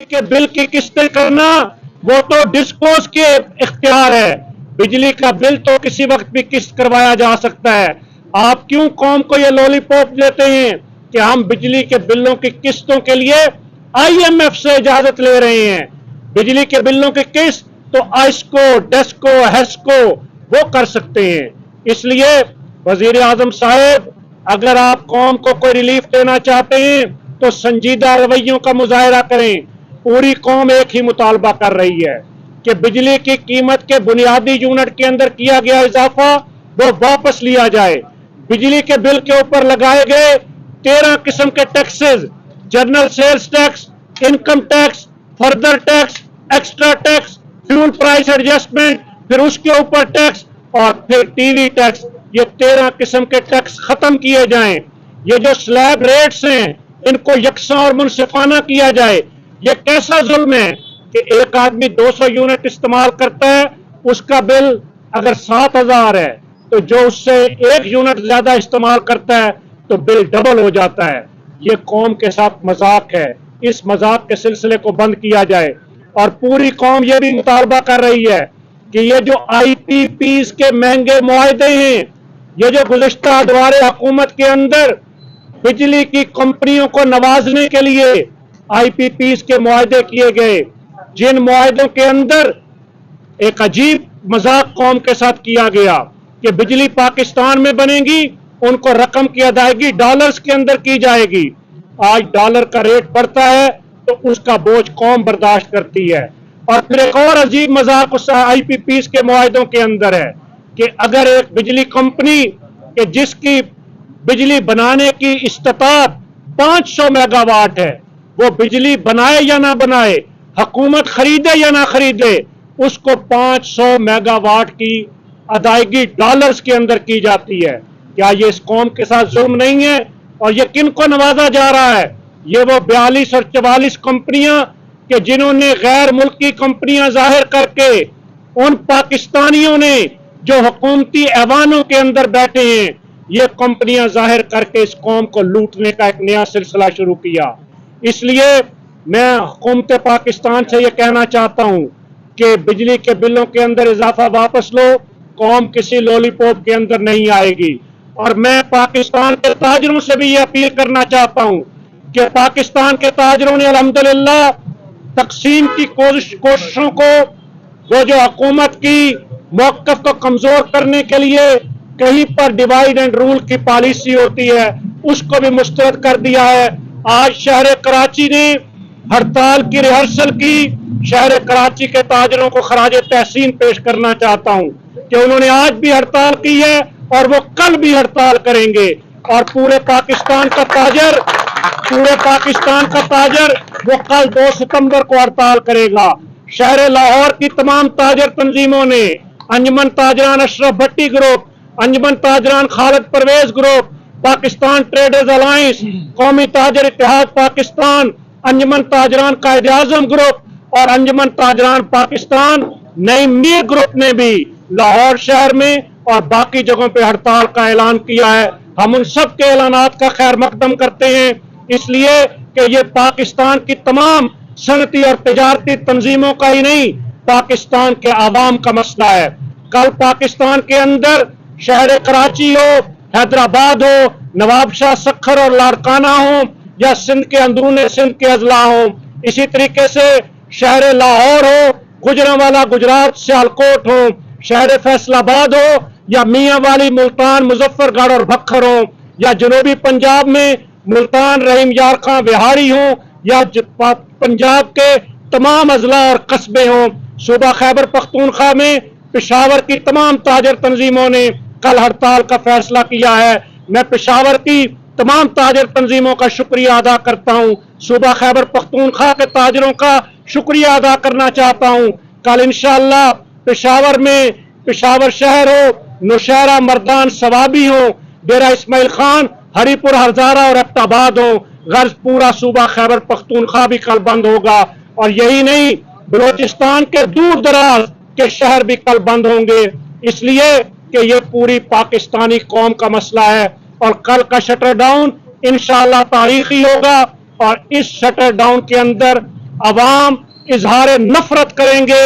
के बिल की किस्तें करना वो तो डिस्कोस के इख्तियार है। बिजली का बिल तो किसी वक्त भी किस्त करवाया जा सकता है। आप क्यों कौम को ये लॉलीपॉप देते हैं कि हम बिजली के बिलों की किस्तों के लिए आईएमएफ से इजाजत ले रहे हैं? बिजली के बिलों की किस्त तो आइस्को, डेस्को, हेस्को वो कर सकते हैं। इसलिए वजीर आजम साहब, अगर आप कौम को कोई रिलीफ देना चाहते हैं तो संजीदा रवैयों का मुजाहरा करें। पूरी कौम एक ही मुतालबा कर रही है कि बिजली की कीमत के बुनियादी यूनिट के अंदर किया गया इजाफा वो वापस लिया जाए। बिजली के बिल के ऊपर लगाए गए 13 किस्म के taxes, general sales tax, income tax, further tax, extra tax, fuel price adjustment, फिर उसके ऊपर टैक्स और फिर टीवी टैक्स, ये 13 किस्म के टैक्स खत्म किए जाएं। ये जो स्लैब रेट्स हैं इनको यकसा और मुनसिफाना किया जाए। ये कैसा जुल्म है कि एक आदमी 200 यूनिट इस्तेमाल करता है, उसका बिल अगर 7,000 है तो जो उससे 1 यूनिट ज्यादा इस्तेमाल करता है तो बिल डबल हो जाता है। ये कौम के साथ मजाक है। इस मजाक के सिलसिले को बंद किया जाए। और पूरी कौम ये भी मुतालबा कर रही है कि ये जो IPPs के महंगे मुआहदे हैं, ये जो गुज़िश्ता दौरे हुकूमत के अंदर बिजली की कंपनियों को नवाजने के लिए IPPs के मुआहदे किए गए, जिन मुआहदों के अंदर एक अजीब मजाक कौम के साथ किया गया कि बिजली पाकिस्तान में बनेगी, उनको रकम की अदायगी डॉलर्स के अंदर की जाएगी। आज डॉलर का रेट बढ़ता है तो उसका बोझ कौम बर्दाश्त करती है। और फिर एक और अजीब मजाक उस IPPs के मुआहदों के अंदर है कि अगर एक बिजली कंपनी के जिसकी बिजली बनाने की इस्तात 500 मेगावाट है, वो बिजली बनाए या ना बनाए, हुकूमत खरीदे या ना खरीदे, उसको 500 मेगावाट की अदायगी डॉलर्स के अंदर की जाती है। क्या ये इस कौम के साथ जुल्म नहीं है? और ये किन को नवाजा जा रहा है? ये वो 42 और 44 कंपनियां कि जिन्होंने गैर मुल्की कंपनियां जाहिर करके उन पाकिस्तानियों ने जो हुकूमती ऐवानों के अंदर बैठे हैं, ये कंपनियां जाहिर करके इस कौम को लूटने का एक नया सिलसिला शुरू किया। इसलिए मैं हुकूमत पाकिस्तान से ये कहना चाहता हूं कि बिजली के बिलों के अंदर इजाफा वापस लो। कौम किसी लॉलीपॉप के अंदर नहीं आएगी। और मैं पाकिस्तान के ताजरों से भी ये अपील करना चाहता हूं कि पाकिस्तान के ताजरों ने अल्हम्दुलिल्लाह तकसीम की कोशिशों को, वो जो हुकूमत की मौक़िफ़ को कमजोर करने के लिए कहीं पर डिवाइड एंड रूल की पॉलिसी होती है, उसको भी मुस्तरद कर दिया है। आज शहर कराची ने हड़ताल की रिहर्सल की। शहर कराची के ताजरों को खराज तहसीन पेश करना चाहता हूं कि उन्होंने आज भी हड़ताल की है और वो कल भी हड़ताल करेंगे। और पूरे पाकिस्तान का ताजर वो कल 2 सितंबर को हड़ताल करेगा। शहर लाहौर की तमाम ताजर तंजीमों ने, अंजुमन ताजरान अशरफ भट्टी ग्रुप, अंजुमन ताजरान Khalid Parvez group, Pakistan traders alliance, कौमी ताजर इत्तेहाद पाकिस्तान, अंजुमन ताजरान कायदे आजम ग्रुप और अंजुमन ताजरान पाकिस्तान नई मीर ग्रुप ने भी लाहौर शहर में और बाकी जगहों पे हड़ताल का ऐलान किया है। हम उन सब के ऐलानात का खैर मकदम करते हैं, इसलिए कि ये पाकिस्तान की तमाम सनती और तजारती तंजीमों का ही नहीं, पाकिस्तान के आवाम का मसला है। कल पाकिस्तान के अंदर शहर कराची हो, हैदराबाद हो, नवाब शाह सखर और लाड़काना हो, या सिंध के अंदरून सिंध के अजला हो, इसी तरीके से शहर लाहौर हो, गुजरांवाला गुजरात सियालकोट हो, शहर फैसलाबाद हो, या मियाँ वाली मुल्तान मुजफ्फरगढ़ और भक्खर हो, या जनूबी पंजाब में मुल्तान रहीम यार खां बिहारी हो, या पंजाब के तमाम अजला और कस्बे हों, सूबा खैबर पख्तूनख्वा में पेशावर की तमाम ताजर तंजीमों ने कल हड़ताल का फैसला किया है। मैं पेशावर की तमाम ताजर तंजीमों का शुक्रिया अदा करता हूँ, सूबा खैबर पख्तूनख्वा के ताजरों का शुक्रिया अदा करना चाहता हूँ। कल इंशाअल्लाह पेशावर में, पेशावर शहर हो, नौशहरा मर्दान सवाबी हो, डेरा इस्माइल खान, हरीपुर हरजारा और एबटाबाद हो, गर्ज पूरा सूबा खैबर पख्तूनख्वा भी कल बंद होगा। और यही नहीं, बलोचिस्तान के दूर दराज के शहर भी कल बंद होंगे, इसलिए कि ये पूरी पाकिस्तानी कौम का मसला है। और कल का शटर डाउन इंशाअल्लाह तारीखी होगा और इस शटर डाउन के अंदर अवाम इजहार नफरत करेंगे,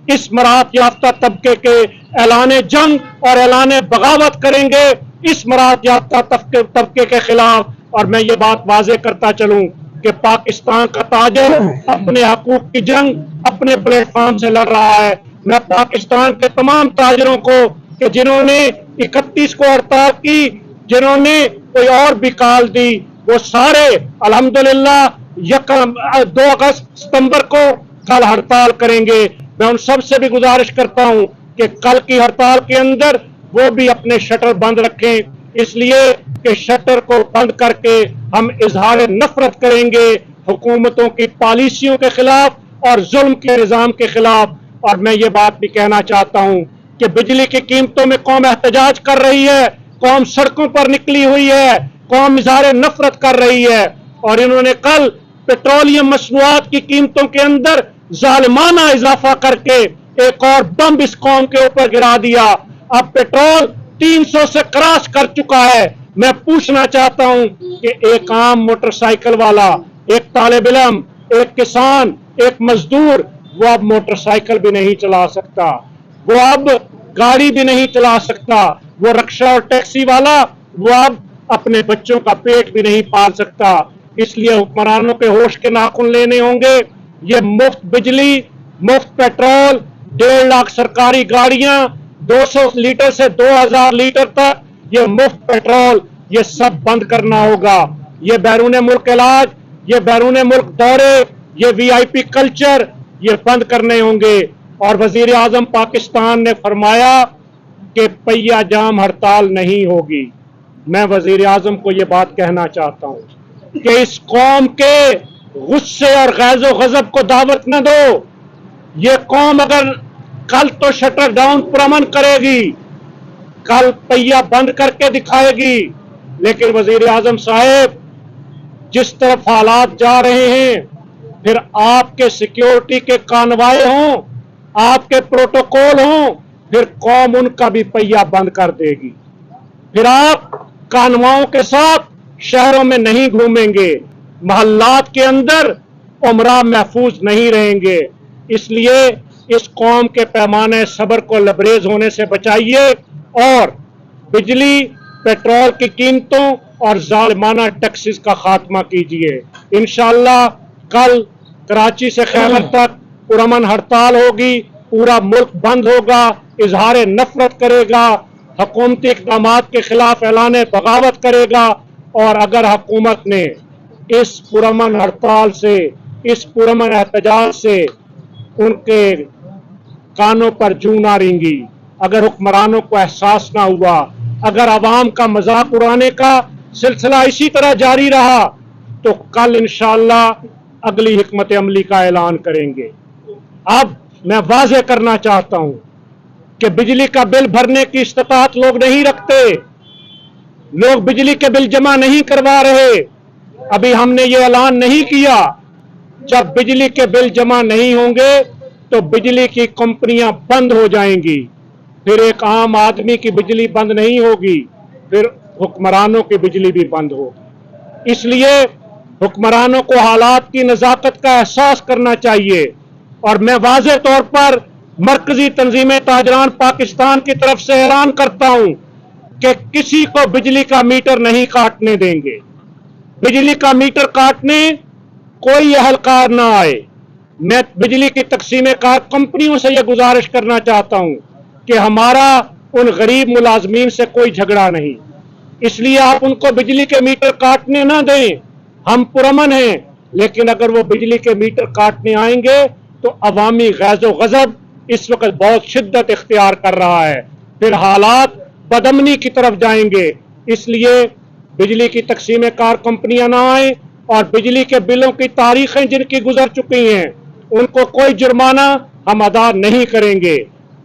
इस मराहत याफ्ता तबके के ऐलान जंग और ऐलान बगावत करेंगे इस मराहत याफ्ता तबके के खिलाफ। और मैं ये बात वाजे करता चलूं कि पाकिस्तान का ताजर अपने हकूक की जंग अपने प्लेटफॉर्म से लड़ रहा है। मैं पाकिस्तान के तमाम ताजरों को कि जिन्होंने 31 को हड़ताल की, जिन्होंने कोई और भी कॉल दी, वो सारे अल्हम्दुलिल्लाह 2 अगस्त सितंबर को कल हड़ताल करेंगे। मैं उन सब से भी गुजारिश करता हूं कि कल की हड़ताल के अंदर वो भी अपने शटर बंद रखें, इसलिए कि शटर को बंद करके हम इजहार नफरत करेंगे हुकूमतों की पॉलिसियों के खिलाफ और जुल्म के निजाम के खिलाफ। और मैं ये बात भी कहना चाहता हूं कि बिजली की कीमतों में कौम एहतजाज कर रही है, कौम सड़कों पर निकली हुई है, कौम इजहार नफरत कर रही है। और इन्होंने कल पेट्रोलियम मसनूआत की कीमतों के अंदर जालिमाना इजाफा करके एक और बम इस कौम के ऊपर गिरा दिया। अब पेट्रोल 300 से क्रॉस कर चुका है। मैं पूछना चाहता हूं कि एक आम मोटरसाइकिल वाला, एक तालिब इल्म, एक किसान, एक मजदूर, वो अब मोटरसाइकिल भी नहीं चला सकता, वो अब गाड़ी भी नहीं चला सकता, वो रिक्शा और टैक्सी वाला वो अब अपने बच्चों का पेट भी नहीं पाल सकता। इसलिए हुक्मरानों के होश के नाखून लेने होंगे। ये मुफ्त बिजली, मुफ्त पेट्रोल, 1.5 लाख सरकारी गाड़ियां, 200 लीटर से 2000 लीटर तक ये मुफ्त पेट्रोल, ये सब बंद करना होगा। ये बैरून मुल्क इलाज, ये बैरून मुल्क दौरे, ये वीआईपी कल्चर, ये बंद करने होंगे। और वजीर आजम पाकिस्तान ने फरमाया कि पहिया जाम हड़ताल नहीं होगी। मैं वजीर आजम को ये बात कहना चाहता हूं कि इस कौम के गुस्से और गैज़ो गजब को दावत न दो। ये कौम अगर कल तो शटर डाउन पुरअमन करेगी, कल पहिया बंद करके दिखाएगी, लेकिन वजीर आजम साहेब जिस तरफ हालात जा रहे हैं, फिर आपके सिक्योरिटी के कानवाए हों, आपके प्रोटोकॉल हों, फिर कौम उनका भी पहिया बंद कर देगी। फिर आप कानवाओं के साथ शहरों में नहीं घूमेंगे, मोहल्लात के अंदर उमरा महफूज नहीं रहेंगे। इसलिए इस कौम के पैमाने सब्र को लबरेज होने से बचाइए और बिजली, पेट्रोल की कीमतों और जालिमाना टैक्सेस का खात्मा कीजिए। इंशाअल्लाह कल कराची से खैबर तक पुरअमन हड़ताल होगी, पूरा मुल्क बंद होगा, इजहार नफरत करेगा, हुकूमती इक़दामात के खिलाफ ऐलान बगावत करेगा। और अगर हुकूमत ने इस पुरअमन हड़ताल से, इस पुरअमन एहतजाज से उनके कानों पर जूं ना रेंगी, अगर हुक्मरानों को एहसास ना हुआ, अगर अवाम का मजाक उड़ाने का सिलसिला इसी तरह जारी रहा, तो कल इंशाअल्लाह अगली हिकमत अमली का ऐलान करेंगे। अब मैं वाज़ेह करना चाहता हूं कि बिजली का बिल भरने की इस्तिताअत लोग नहीं रखते, लोग बिजली के बिल जमा नहीं करवा रहे। अभी हमने ये ऐलान नहीं किया, जब बिजली के बिल जमा नहीं होंगे तो बिजली की कंपनियां बंद हो जाएंगी, फिर एक आम आदमी की बिजली बंद नहीं होगी, फिर हुक्मरानों की बिजली भी बंद होगी। इसलिए हुक्मरानों को हालात की नज़ाकत का एहसास करना चाहिए। और मैं वाज़ेह तौर पर मरकजी तंजीम ताजरान पाकिस्तान की तरफ से ऐलान करता हूं कि किसी को बिजली का मीटर नहीं काटने देंगे। बिजली का मीटर काटने कोई अहलकार ना आए। मैं बिजली की तकसीम कार कंपनियों से यह गुजारिश करना चाहता हूं कि हमारा उन गरीब मुलाजमीन से कोई झगड़ा नहीं, इसलिए आप उनको बिजली के मीटर काटने ना दें। हम पुरअमन हैं, लेकिन अगर वो बिजली के मीटर काटने आएंगे तो अवामी गैज़ो गजब इस वक्त बहुत शिद्दत इख्तियार कर रहा है, फिर हालात बदअमनी की तरफ जाएंगे। इसलिए बिजली की तकसीम कार कंपनियां ना आए और बिजली के बिलों की तारीखें जिनकी गुजर चुकी हैं उनको कोई जुर्माना हम अदा नहीं करेंगे।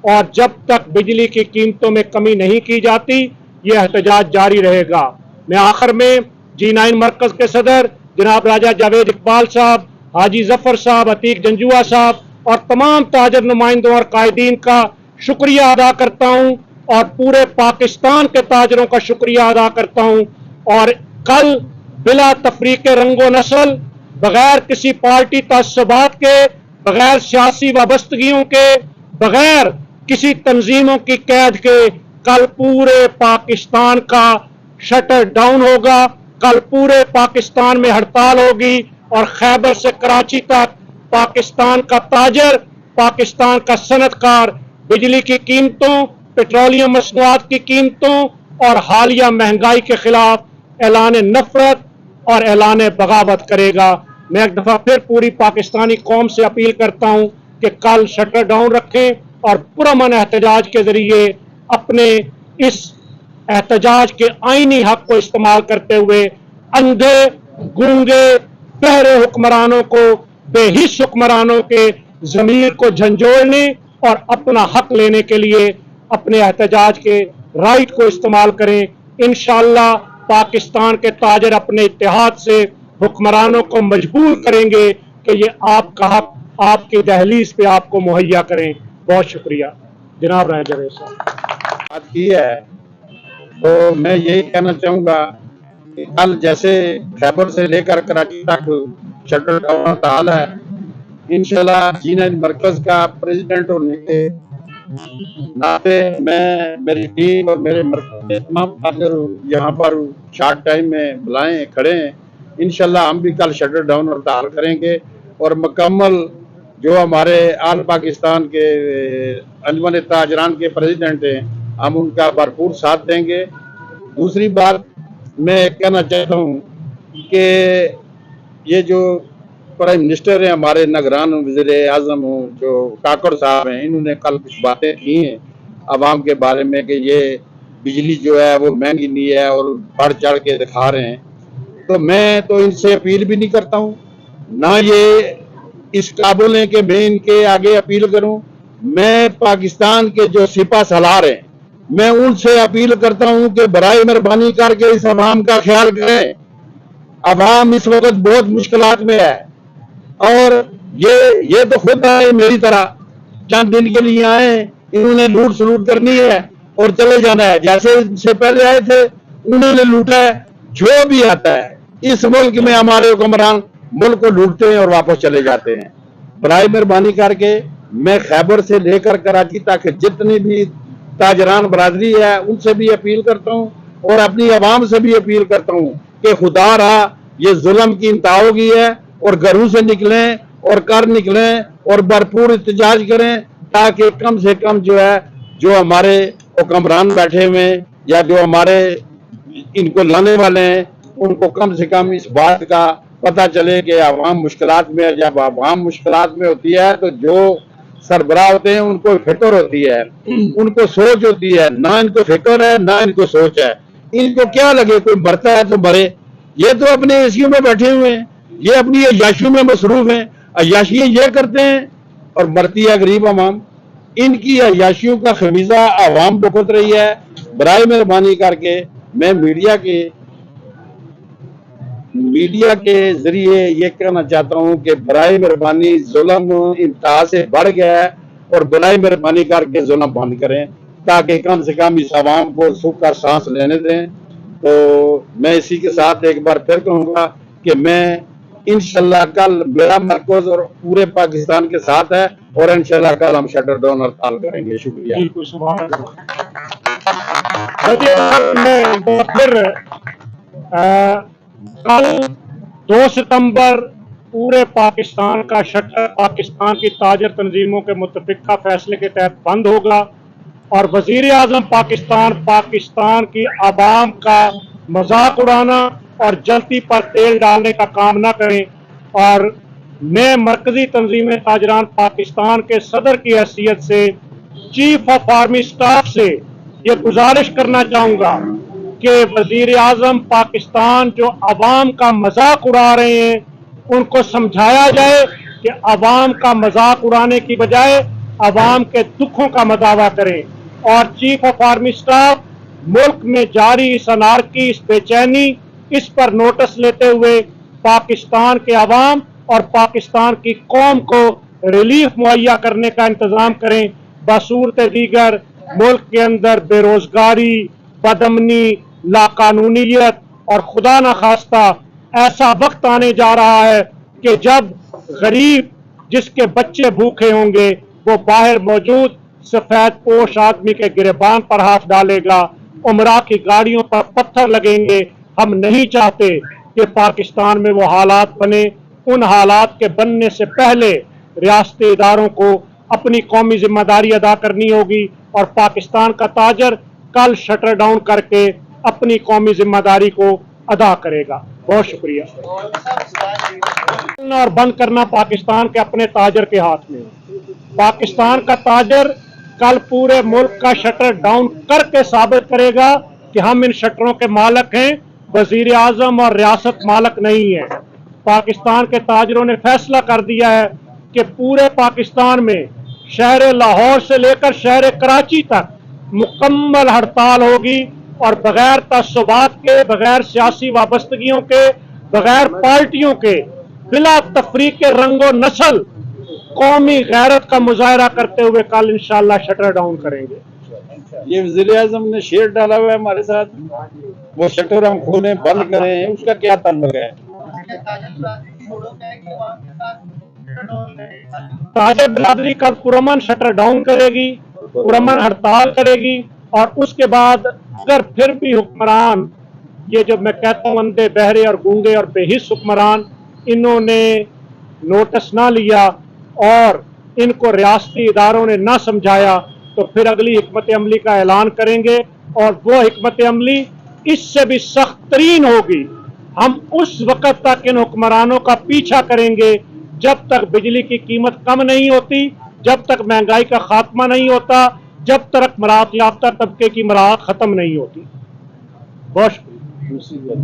और जब तक बिजली की कीमतों में कमी नहीं की जाती, ये एहतजाज जारी रहेगा। मैं आखिर में G9 मरकज के सदर जनाब राजा जावेद इकबाल साहब, हाजी जफर साहब, अतीक जंजुआ साहब और तमाम ताजर नुमाइंदों और कायदीन का शुक्रिया अदा करता हूं और पूरे पाकिस्तान के ताजरों का शुक्रिया अदा करता हूं। और कल बिला तफरीक रंगो नस्ल बगैर किसी पार्टी तअस्सुबात के, बगैर सियासी वाबस्तगियों के, बगैर किसी तंजीमों की कैद के कल पूरे पाकिस्तान का शटर डाउन होगा। कल पूरे पाकिस्तान में हड़ताल होगी और खैबर से कराची तक पाकिस्तान का ताजर, पाकिस्तान का सनतकार बिजली की कीमतों, पेट्रोलियम मसनूआत की कीमतों और हालिया महंगाई के खिलाफ ऐलान नफरत और ऐलान बगावत करेगा। मैं एक दफा फिर पूरी पाकिस्तानी कौम से अपील करता हूं कि कल शटर डाउन रखें और पुरअमन एहतजाज के जरिए अपने इस एहतजाज के आईनी हक को इस्तेमाल करते हुए अंधे, गूंगे, बहरे हुक्मरानों को, बेहिस हुक्मरानों के जमीर को झंझोड़ने और अपना हक लेने के लिए अपने एहतजाज के राइट को इस्तेमाल करें। इंशाअल्लाह पाकिस्तान के ताजर अपने इत्तेहाद से हुक्मरानों को मजबूर करेंगे कि ये आपका हक आपकी दहलीज पे आपको मुहैया करें। बहुत शुक्रिया जनाब राय जावेद साहब। बात की है तो मैं यही कहना चाहूंगा कि कल जैसे खैबर से लेकर कराची तक शटर डाउन हड़ताल है, इंशाल्लाह चीन मरकज का प्रेसिडेंट होने के नाते मैं, मेरी टीम और मेरे मरकज के तमाम अगर यहाँ पर शॉर्ट टाइम में बुलाएं खड़े हैं, इंशाल्लाह हम भी कल शटर डाउन हड़ताल करेंगे और मुकम्मल जो हमारे आल पाकिस्तान के अंजुमन ताजरान के प्रेसिडेंट हैं, हम उनका भरपूर साथ देंगे। दूसरी बात मैं कहना चाहता हूँ कि ये जो प्राइम मिनिस्टर हैं हमारे निगरान वज़ीर आज़म जो काकड़ साहब हैं, इन्होंने कल कुछ बातें की हैं आवाम के बारे में कि ये बिजली जो है वो महंगी नहीं है और बढ़ चढ़ के दिखा रहे हैं। तो मैं तो इनसे अपील भी नहीं करता हूँ, ना ये इस काबुल है कि मैं इनके आगे अपील करूं। मैं पाकिस्तान के जो सिपा सलार हैं, मैं उनसे अपील करता हूं कि बराए मेहरबानी करके इस अवाम का ख्याल करें। अवाम इस वक्त बहुत मुश्किलात में है और ये तो खुद आए मेरी तरह, चंद दिन के लिए आए, इन्होंने लूट सलूट करनी है और चले जाना है। जैसे से पहले आए थे उन्होंने लूटा है। जो भी आता है इस मुल्क में हमारे हुक्मरान मुल्क को लूटते हैं और वापस चले जाते हैं। बराए मेहरबानी करके मैं खैबर से लेकर कराची तक जितनी भी ताजरान बरादरी है उनसे भी अपील करता हूँ और अपनी आवाम से भी अपील करता हूँ कि खुदा रहा ये जुल्म की इंतहा हो गई है और घरों से निकलें और कर निकलें और भरपूर एहतजाज करें, ताकि कम से कम जो है जो हमारे हुक्मरान बैठे हुए या जो हमारे इनको लाने वाले हैं उनको कम से कम इस बात का पता चले कि आवाम मुश्किलात में है। जब आवाम मुश्किलात में होती है तो जो सरबराह होते हैं उनको फिक्र होती है, उनको सोच होती है। ना इनको फिक्र है ना इनको सोच है। इनको क्या लगे कोई मरता है तो मरे, ये तो अपने एसियों में बैठे हुए हैं, ये अपनी अय्याशियों में मसरूफ हैं, अय्याशियां ये करते हैं और मरती है गरीब आवाम। इनकी अय्याशियों का खमीजा आवाम भुगत रही है। बराए मेहरबानी करके मैं मीडिया के जरिए ये कहना चाहता हूँ कि बराए मेहरबानी जुल्म इंतहा से बढ़ गया है और बराए मेहरबानी करके जुल्म बंद करें, ताकि कम से कम इस आवाम को सुख का सांस लेने दें। तो मैं इसी के साथ एक बार फिर कहूँगा कि मैं इंशाल्लाह कल मेरा मरकज और पूरे पाकिस्तान के साथ है और इंशाल्लाह कल हम शटर डाउन हड़ताल करेंगे। शुक्रिया। कल 2 सितंबर पूरे पाकिस्तान का शटर पाकिस्तान की ताजर तंजीमों के मुत्तफिका फैसले के तहत बंद होगा और वजीर आजम पाकिस्तान की आवाम का मजाक उड़ाना और जलती पर तेल डालने का काम ना करें। और मैं मरकजी तंजीम ताजरान पाकिस्तान के सदर की हैसियत से चीफ ऑफ आर्मी स्टाफ से ये गुजारिश करना चाहूँगा कि वजीर आजम पाकिस्तान जो अवाम का मजाक उड़ा रहे हैं उनको समझाया जाए कि अवाम का मजाक उड़ाने की बजाय अवाम के दुखों का मदावा करें। और चीफ ऑफ आर्मी स्टाफ मुल्क में जारी इस अनारकी, इस बेचैनी, इस पर नोटिस लेते हुए पाकिस्तान के अवाम और पाकिस्तान की कौम को रिलीफ मुहैया करने का इंतजाम करें। बसूरत दीगर मुल्क के अंदर बेरोजगारी, बदअमनी, लाकानूनीयत और खुदा न खास्ता ऐसा वक्त आने जा रहा है کہ जब गरीब जिसके बच्चे भूखे होंगे वो बाहर मौजूद सफेद पोश आदमी के गिरबान पर हाथ डालेगा, उमरा की गाड़ियों पर पत्थर लगेंगे। हम नहीं चाहते कि पाकिस्तान में वो हालात बने। उन हालात के बनने से पहले रियासती इदारों को अपनी कौमी जिम्मेदारी अदा करनी होगी और पाकिस्तान का ताजर कल शटर डाउन करके अपनी कौमी जिम्मेदारी को अदा करेगा। बहुत शुक्रिया। और बंद करना पाकिस्तान के अपने ताजर के हाथ में। पाकिस्तान का ताजर कल पूरे मुल्क का शटर डाउन करके साबित करेगा कि हम इन शटरों के मालिक हैं, वजीर आजम और रियासत मालिक नहीं है। पाकिस्तान के ताजरों ने फैसला कर दिया है कि पूरे पाकिस्तान में शहर लाहौर से लेकर शहर कराची तक मुकम्मल हड़ताल होगी और बगैर तस्सुबात के, बगैर सियासी वाबस्तगियों के, बगैर पार्टियों के, बिला तफरीक के रंगो नस्ल कौमी गैरत का मुजाहरा करते हुए कल इंशाअल्लाह शटर डाउन करेंगे। ये वज़ीर आज़म ने शेर डाला हुआ है हमारे साथ, वो शटर हम खोलें बंद करें, उसका क्या ताल्लुक है? ताजर बिरादरी कल पुरमन शटर डाउन करेगी, पुरमन हड़ताल करेगी और उसके बाद अगर फिर भी हुक्मरान, ये जो मैं कहता हूँ अंधे बहरे और गूंगे और बेहिस हुक्मरान, इन्होंने नोटिस ना लिया और इनको रियासती इदारों ने ना समझाया तो फिर अगली हिकमत अमली का ऐलान करेंगे और वो हिकमत अमली इससे भी सख्त तरीन होगी। हम उस वक़्त तक इन हुक्मरानों का पीछा करेंगे जब तक बिजली की कीमत कम नहीं होती, जब तक महंगाई का खात्मा नहीं होता, जब तक मराहत याफ्ता तबके की मराहत खत्म नहीं होती। बहुत शुक्रिया।